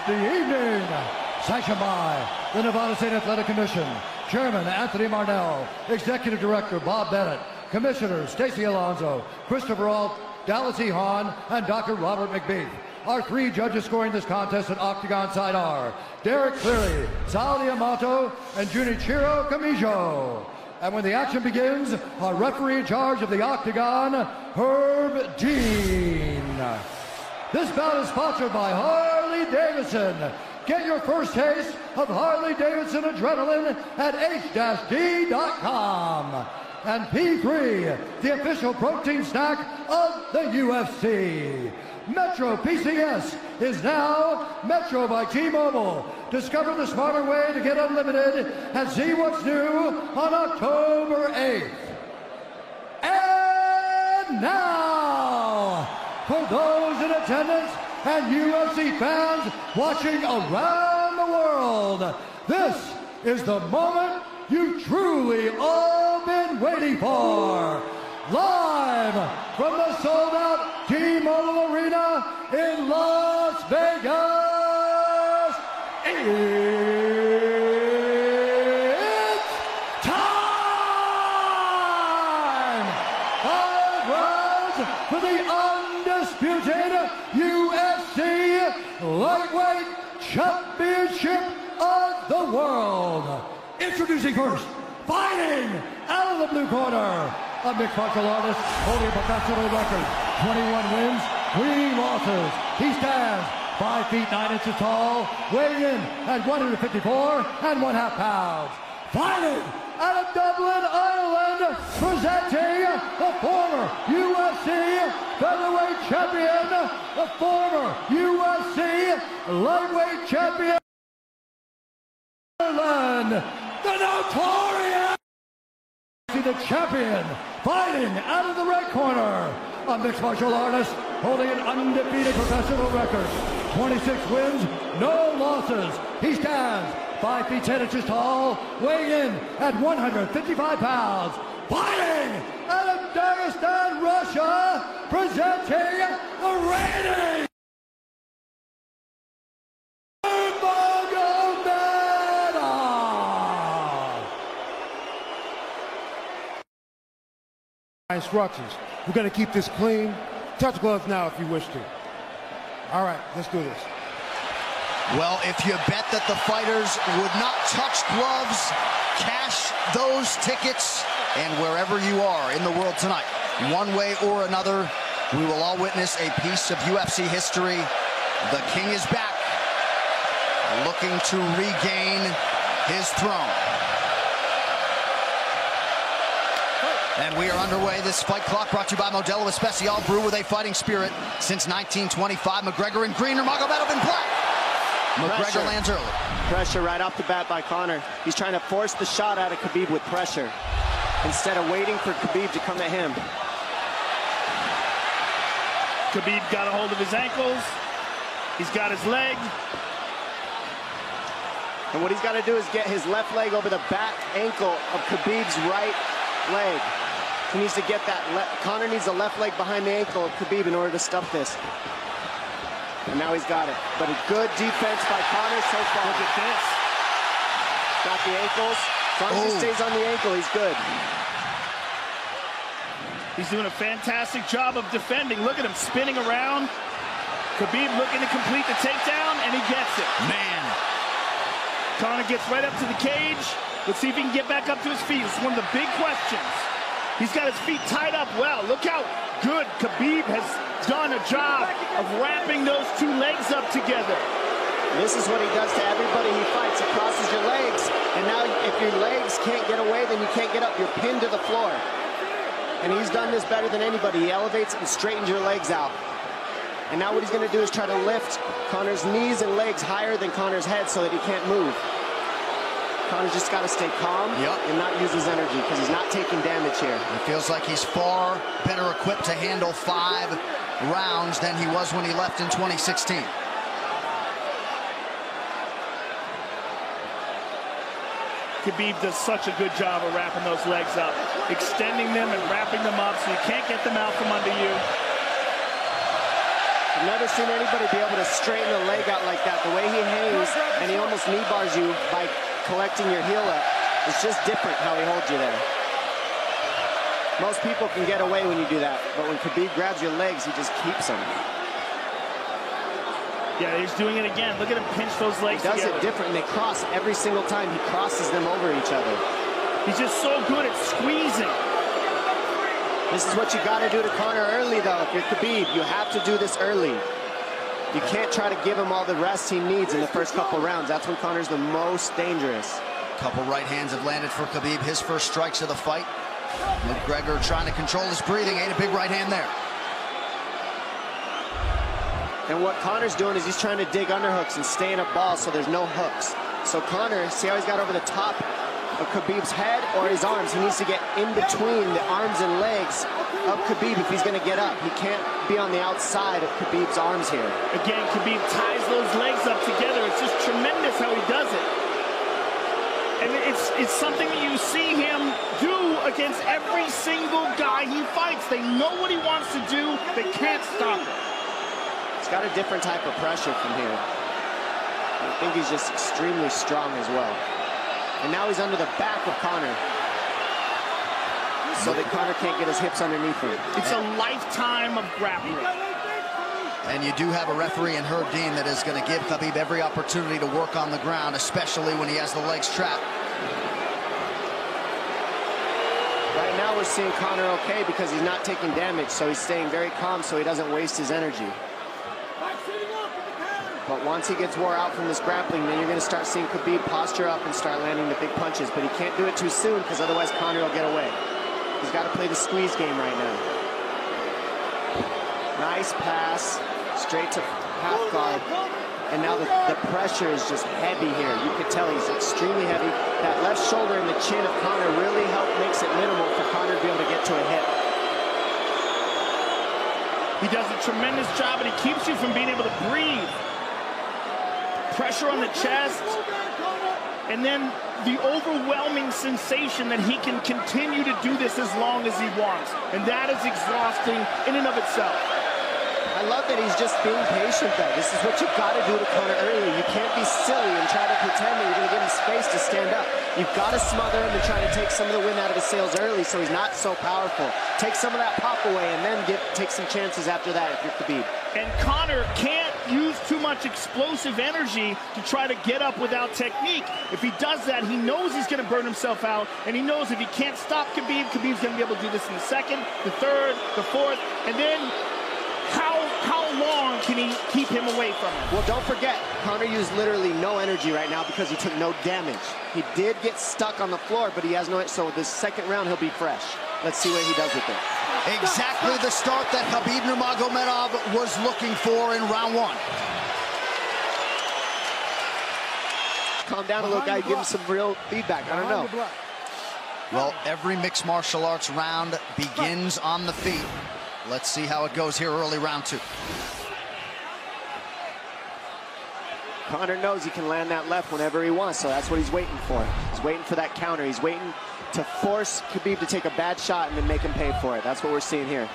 the evening. Sanctioned by the Nevada State Athletic Commission, Chairman Anthony Marnell, Executive Director Bob Bennett, Commissioners Stacy Alonso, Christopher Alt, Dallas E. Hahn, and Dr. Robert McBeath. Our three judges scoring this contest at Octagon side are Derek Cleary, Sal Diamato, and Junichiro Kamijo. And when the action begins, our referee in charge of the Octagon, Herb Dean. This bout is sponsored by Harley-Davidson. Get your first taste of Harley-Davidson adrenaline at h-d.com. And P3, the official protein snack of the UFC. Metro PCS is now Metro by T-Mobile. Discover the smarter way to get unlimited and see what's new on October 8th. And now, for those in attendance and UFC fans watching around the world, this is the moment you've truly all been waiting for. Live from the sold-out T-Mobile Arena in Las Vegas, it's time! 5 rounds for the undisputed UFC Lightweight Championship of the World. Introducing first, fighting out of the blue corner, a mixed martial artist holding a professional record, 21 wins, 3 losses. He stands 5 feet 9 inches tall, weighing in at 154 1/2 pounds. Fighting out of Dublin, Ireland, presenting the former UFC featherweight champion, the former UFC lightweight champion, Ireland, the notorious, the champion, fighting out of the red corner, a mixed martial artist holding an undefeated professional record, 26 wins, no losses. He stands 5 feet 10 inches tall, weighing in at 155 pounds. Fighting out of Dagestan, Russia, presenting the reigning instructions. We're going to keep this clean. Touch gloves now if you wish to. All right, let's do this. Well, if you bet that the fighters would not touch gloves, cash those tickets, and wherever you are in the world tonight, one way or another, we will all witness a piece of UFC history. The King is back, looking to regain his throne. And we are underway. This fight clock brought to you by Modelo Especial, brew with a fighting spirit since 1925. McGregor in green, Nurmagomedov in black. McGregor lands early. Pressure right off the bat by Conor. He's trying to force the shot out of Khabib with pressure instead of waiting for Khabib to come at him. Khabib got a hold of his ankles. He's got his leg. And what he's got to do is get his left leg over the back ankle of Khabib's right leg. He needs to get that. Conor needs the left leg behind the ankle of Khabib in order to stuff this. And now he's got it. But a good defense by Conor so far. Look at this. Got the ankles. As long as he stays on the ankle, he's good. He's doing a fantastic job of defending. Look at him spinning around. Khabib looking to complete the takedown, and he gets it. Man. Conor gets right up to the cage. Let's see if he can get back up to his feet. It's one of the big questions. He's got his feet tied up well. Look how good Khabib has done a job of wrapping those two legs up together. This is what he does to everybody he fights. He crosses your legs, and now if your legs can't get away, then you can't get up. You're pinned to the floor. And he's done this better than anybody. He elevates and straightens your legs out. And now what he's going to do is try to lift Conor's knees and legs higher than Conor's head so that he can't move. Conor's just got to stay calm and not use his energy because he's not taking damage here. It feels like he's far better equipped to handle 5 rounds than he was when he left in 2016. Khabib does such a good job of wrapping those legs up, extending them and wrapping them up so you can't get them out from under you. I've never seen anybody be able to straighten the leg out like that. The way he hangs and he almost knee bars you by collecting your heel up. It's just different how he holds you there. Most people can get away when you do that, but when Khabib grabs your legs, he just keeps them. Yeah, he's doing it again. Look at him pinch those legs together. He does it different, and they cross every single time. He crosses them over each other. He's just so good at squeezing. This is what you got to do to Conor early, though. If you're Khabib, you have to do this early. You can't try to give him all the rest he needs in the first couple rounds. That's when Conor's the most dangerous. Couple right hands have landed for Khabib. His first strikes of the fight. McGregor trying to control his breathing. Ate a big right hand there. And what Conor's doing is he's trying to dig underhooks and stay in a ball so there's no hooks. So Conor, see how he's got over the top of Khabib's head or his arms? He needs to get in between the arms and legs of Khabib if he's going to get up. He can't be on the outside of Khabib's arms here. Again, Khabib ties those legs up together. It's just tremendous how he does it. And it's something that you see him do against every single guy he fights. They know what he wants to do. They can't stop it. He's got a different type of pressure from here. I think he's just extremely strong as well. And now he's under the back of Conor, so that Conor can't get his hips underneath him. It's a lifetime of grappling. And you do have a referee in Herb Dean that is going to give Khabib every opportunity to work on the ground, especially when he has the legs trapped. Right now we're seeing Conor okay because he's not taking damage, so he's staying very calm so he doesn't waste his energy. But once he gets wore out from this grappling, then you're going to start seeing Khabib posture up and start landing the big punches. But he can't do it too soon because otherwise Conor will get away. He's got to play the squeeze game right now. Nice pass, straight to half guard. And now the pressure is just heavy here. You can tell he's extremely heavy. That left shoulder and the chin of Conor really makes it minimal for Conor to be able to get to a hit. He does a tremendous job, and he keeps you from being able to breathe. Pressure on the chest, and then the overwhelming sensation that he can continue to do this as long as he wants. And that is exhausting in and of itself. I love that he's just being patient, though. This is what you've got to do to Conor early. You can't be silly and try to pretend that you're going to give him space to stand up. You've got to smother him and try to take some of the wind out of his sails early so he's not so powerful. Take some of that pop away and then take some chances after that if you're Khabib. And Conor can't use too much explosive energy to try to get up without technique. If he does that, he knows he's going to burn himself out, and he knows if he can't stop Khabib, Khabib's going to be able to do this in the second, the third, the fourth, and then how long can he keep him away from him? Well, don't forget, Conor used literally no energy right now because he took no damage. He did get stuck on the floor, but he has no, so this second round he'll be fresh. Let's see what he does with it. Exactly the start that Khabib Nurmagomedov was looking for in round one. Calm down a little guy, give him some real feedback. I don't know. Well, every mixed martial arts round begins on the feet. Let's see how it goes here early round two. Conor knows he can land that left whenever he wants, so that's what he's waiting for. He's waiting for that counter. He's waiting to force Khabib to take a bad shot and then make him pay for it. That's what we're seeing here.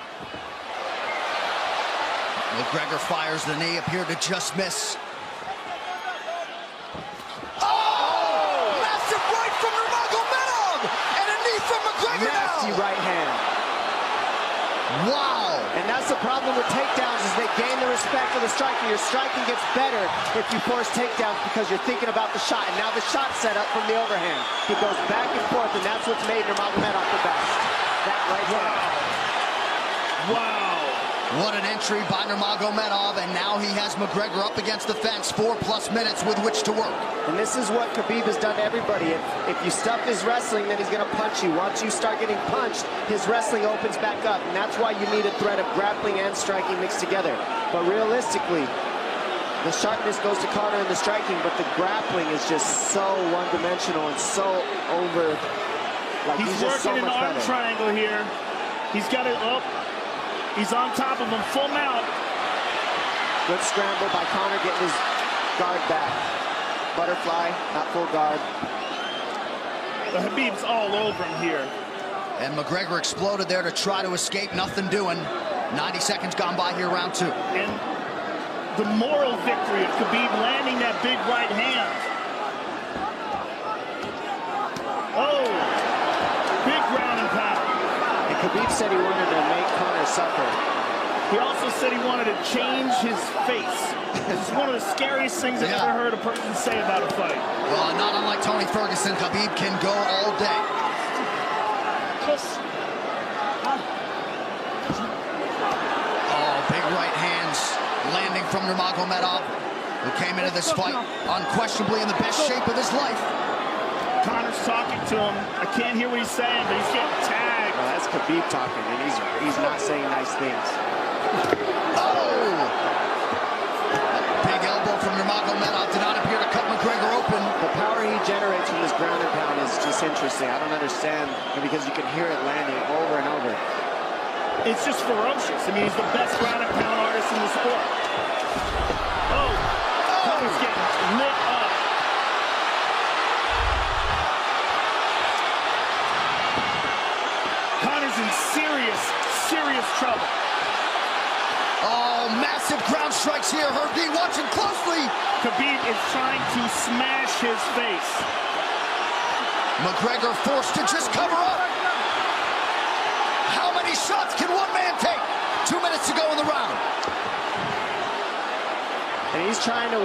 McGregor fires the knee, appeared to just miss. Oh! Massive right from Nurmagomedov! And a knee from McGregor Nasty now! right hand. Wow! And that's the problem with takedowns is they gain the respect of the striker. Your striking gets better if you force takedowns because you're thinking about the shot. And now the shot's set up from the overhand. He goes back and forth, and that's what's made Nurmagomedov the best. That right hand. Wow. What an entry by Nurmagomedov, and now he has McGregor up against the fence, 4+ minutes with which to work. And this is what Khabib has done to everybody. If you stuff his wrestling, then he's going to punch you. Once you start getting punched, his wrestling opens back up, and that's why you need a threat of grappling and striking mixed together. But realistically, the sharpness goes to Conor in the striking, but the grappling is just so one-dimensional and so over. Like He's just working so an much arm better. triangle here. He's got it up. He's on top of him, full mount. Good scramble by Conor, getting his guard back. Butterfly, not full guard. The Khabib's all over him here. And McGregor exploded there to try to escape, nothing doing. 90 seconds gone by here, round two. And the moral victory of Khabib landing that big right hand. Oh, big ground and pound. And Khabib said he wanted to make Conor suffer. He also said he wanted to change his face. This is one of the scariest things I've ever heard a person say about a fight. Well, not unlike Tony Ferguson, Khabib can go all day. Oh, big right hands landing from Nurmagomedov, who came into this fight unquestionably in the best shape of his life. Conor's talking to him. I can't hear what he's saying, but he's getting tagged. Well, that's Khabib talking, and he's not saying nice things. Oh! Big elbow from Nurmagomedov did not appear to cut McGregor open. The power he generates from this ground and pound is just interesting. I don't understand, because you can hear it landing over and over. It's just ferocious. I mean, he's the best ground and pound artist in the sport. Oh! Conor's getting lit up. Conor's in serious trouble. Oh, massive ground strikes here. Herb Dean watching closely. Khabib is trying to smash his face. McGregor forced to just cover up. How many shots can one man take? 2 minutes to go in the round. And he's trying to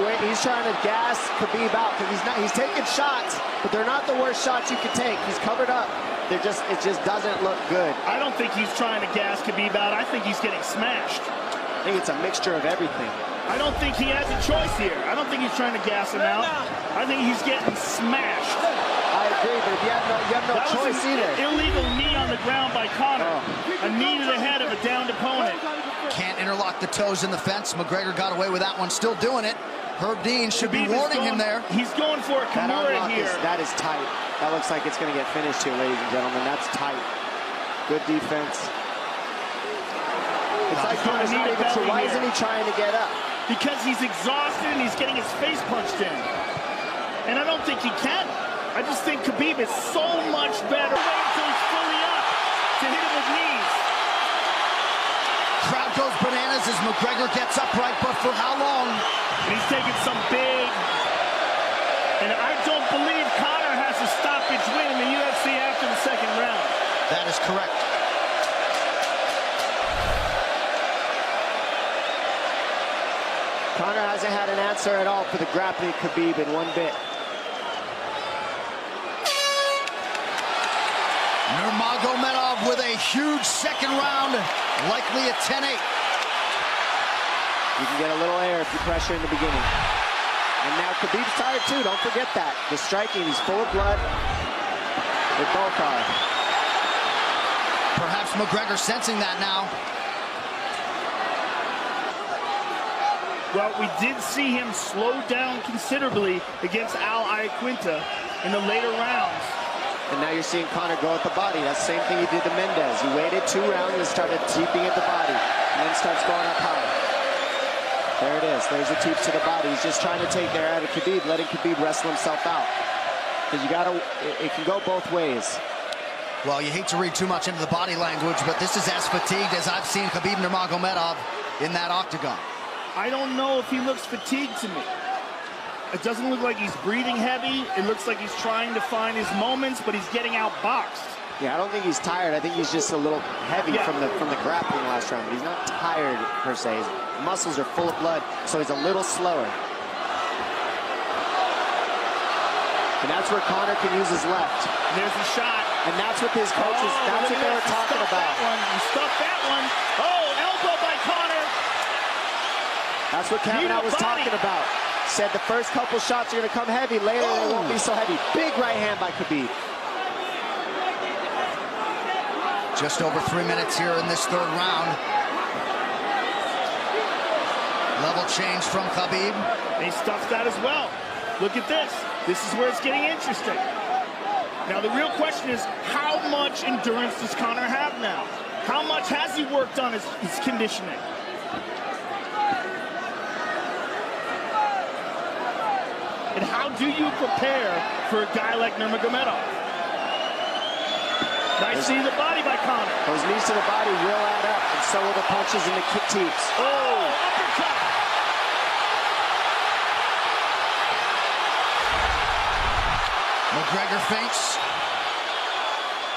gas Khabib out, because he's taking shots, but they're not the worst shots you can take. He's covered up. It just doesn't look good. I don't think he's trying to gas Khabib out. I think he's getting smashed. I think it's a mixture of everything. I don't think he has a choice here. I don't think he's trying to gas him out. I think he's getting smashed. I agree, but you have no choice either. Illegal knee on the ground by Conor. A knee to the head of a downed opponent. Can't interlock the toes in the fence. McGregor got away with that one, still doing it. Herb Dean should be warning him there. He's going for a Kimura here. That is tight. That looks like it's going to get finished here, ladies and gentlemen. That's tight. Good defense. It's like Conor's not even sure. Why isn't he trying to get up? Because he's exhausted and he's getting his face punched in. And I don't think he can. I just think Khabib is so much better. Wait until he's fully up to hit him with knees. Crowd goes bananas as McGregor gets upright, but for how long? And he's taking some big. And I don't believe Conor has a stoppage win in the UFC after the second round. That is correct. Conor hasn't had an answer at all for the grappling Khabib in one bit. Nurmagomedov with a huge second round, likely a 10-8. You can get a little air if you pressure in the beginning. And now Khabib's tired too, don't forget that. The striking, he's full of blood. They both are. Perhaps McGregor sensing that now. Well, we did see him slow down considerably against Al Iaquinta in the later rounds. And now you're seeing Conor go at the body. That's the same thing he did to Mendes. He waited 2 rounds and started teeping at the body, and then starts going up high. There it is. There's the teeps to the body. He's just trying to take there out of Khabib, letting Khabib wrestle himself out. Because you gotta, it can go both ways. Well, you hate to read too much into the body language, but this is as fatigued as I've seen Khabib Nurmagomedov in that octagon. I don't know if he looks fatigued to me. It doesn't look like he's breathing heavy. It looks like he's trying to find his moments, but he's getting outboxed. Yeah, I don't think he's tired. I think he's just a little heavy from the grappling last round. But he's not tired per se. His muscles are full of blood, so he's a little slower. And that's where Conor can use his left. There's a shot. And that's what his coaches, that's what they were talking about. He stuffed that one. Oh, elbow by Conor. That's what Kavanagh was talking about. Said the first couple shots are going to come heavy. Later, they won't be so heavy. Big right hand by Khabib. Just over 3 minutes here in this third round. Level change from Khabib. He stuffed that as well. Look at this. This is where it's getting interesting. Now, the real question is, how much endurance does Conor have now? How much has he worked on his conditioning? And how do you prepare for a guy like Nurmagomedov? Nice knee to the body by Conor. Those knees to the body will add up, and so will the punches and the kick teeps. Oh, uppercut. McGregor feints.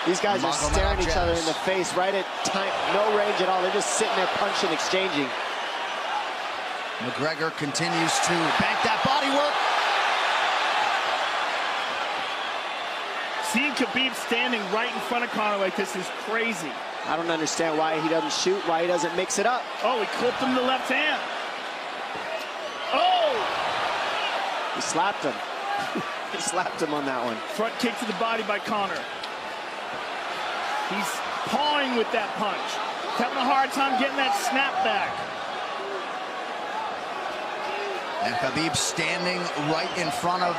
These guys are staring each other in the face right at time, no range at all. They're just sitting there punching, exchanging. McGregor continues to bank that body work. Seeing Khabib standing right in front of Conor like this is crazy. I don't understand why he doesn't shoot, why he doesn't mix it up. Oh, he clipped him the left hand. Oh! He slapped him. He slapped him on that one. Front kick to the body by Conor. He's pawing with that punch. He's having a hard time getting that snap back. And Khabib standing right in front of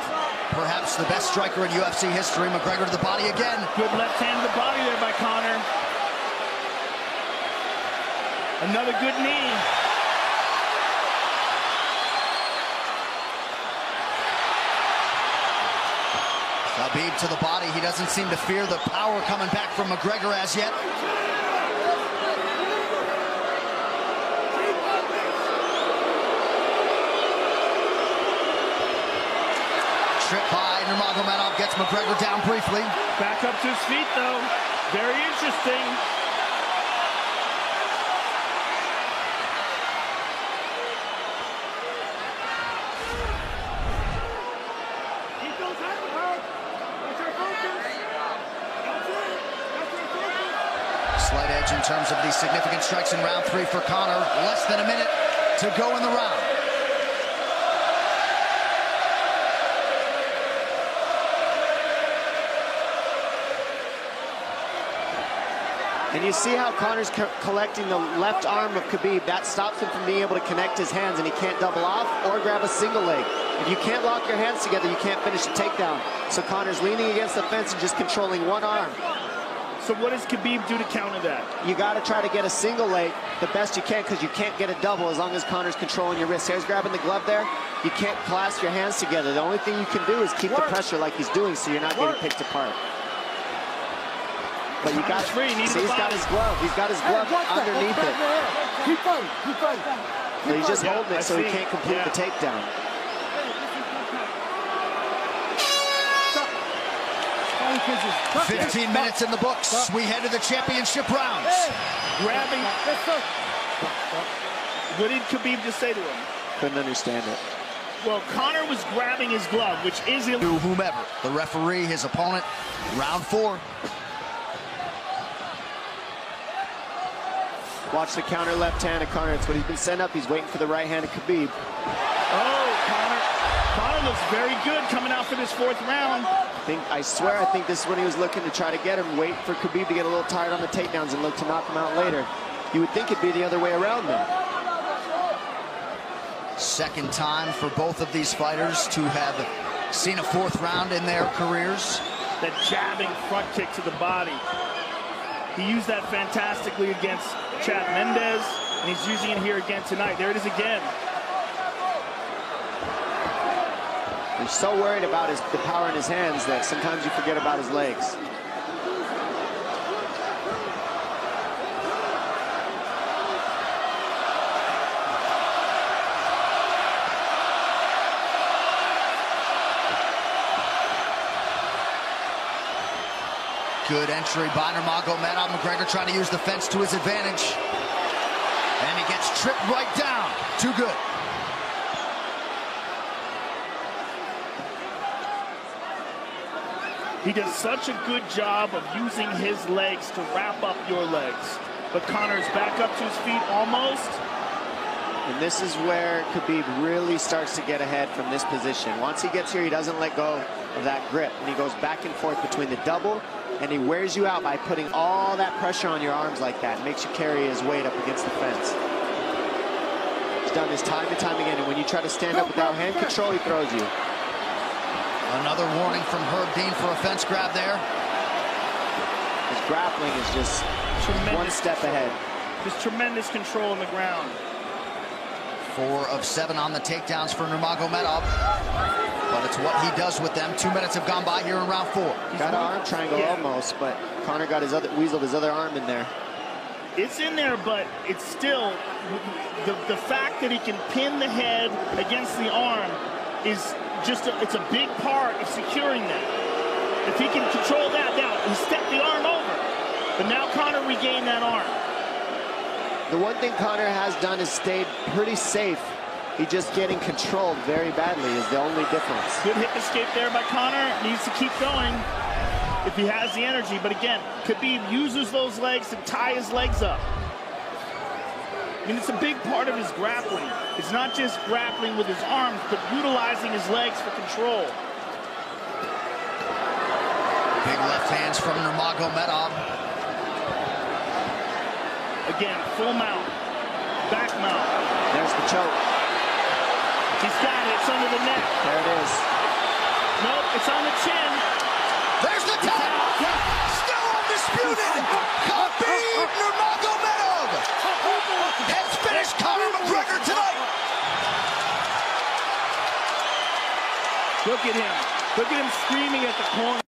perhaps the best striker in UFC history. McGregor to the body again. Good left hand to the body there by Conor. Another good knee. Khabib to the body. He doesn't seem to fear the power coming back from McGregor as yet. Trip by Nurmagomedov gets McGregor down briefly. Back up to his feet, though. Very interesting. Slight edge in terms of these significant strikes in round 3 for Conor. Less than a minute to go in the round. And you see how Conor's collecting the left arm of Khabib. That stops him from being able to connect his hands, and he can't double off or grab a single leg. If you can't lock your hands together, you can't finish a takedown. So Conor's leaning against the fence and just controlling one arm. So what does Khabib do to counter that? You got to try to get a single leg the best you can, because you can't get a double as long as Conor's controlling your wrist. Here's grabbing the glove there. You can't clasp your hands together. The only thing you can do is keep the pressure like he's doing, so you're not getting picked apart. But you got free. See, he's got his glove. He's got his glove underneath it. Keep fighting. Keep fighting. So he's just holding it so he can't complete the takedown. Stop. 15 minutes in the books. We head to the championship rounds. Grabbing. What did Khabib just say to him? Couldn't understand it. Well, Conor was grabbing his glove, which is illegal. To whomever, the referee, his opponent, round 4. Watch the counter left hand of Conor. It's what he's been set up. He's waiting for the right hand of Khabib. Oh, Conor looks very good coming out for this 4th round. I swear, I think this is when he was looking to try to get him, wait for Khabib to get a little tired on the takedowns and look to knock him out later. You would think it'd be the other way around though. Second time for both of these fighters to have seen a 4th round in their careers. That jabbing front kick to the body. He used that fantastically against Chad Mendes, and he's using it here again tonight. There it is again. He's so worried about the power in his hands that sometimes you forget about his legs. Good entry by Nurmagomedov. McGregor trying to use the fence to his advantage. And he gets tripped right down. Too good. He does such a good job of using his legs to wrap up your legs. But Conor's back up to his feet almost. And this is where Khabib really starts to get ahead from this position. Once he gets here, he doesn't let go of that grip. And he goes back and forth between the double, and he wears you out by putting all that pressure on your arms like that. It makes you carry his weight up against the fence. He's done this time and time again. And when you try to stand up without hand control, he throws you. Another warning from Herb Dean for a fence grab there. His grappling is just one step ahead. Just tremendous control on the ground. 4 of 7 on the takedowns for Nurmagomedov. But it's what he does with them. 2 minutes have gone by here in round 4. Got an arm triangle almost, but Conor got weaseled his other arm in there. It's in there, but it's still the fact that he can pin the head against the arm is just it's a big part of securing that. If he can control that, now he stepped the arm over. But now Conor regained that arm. The one thing Conor has done is stayed pretty safe. He's just getting controlled very badly is the only difference. Good hip escape there by Conor. Needs to keep going if he has the energy. But again, Khabib uses those legs to tie his legs up. I mean, it's a big part of his grappling. It's not just grappling with his arms, but utilizing his legs for control. Big left hands from Nurmagomedov. Again, full mount, back mount. There's the choke. He's got it. It's under the neck. There it is. Nope, it's on the chin. There's the tap. Still undisputed. Khabib Nurmagomedov has finished Conor McGregor tonight. Look at him. Look at him screaming at the corner.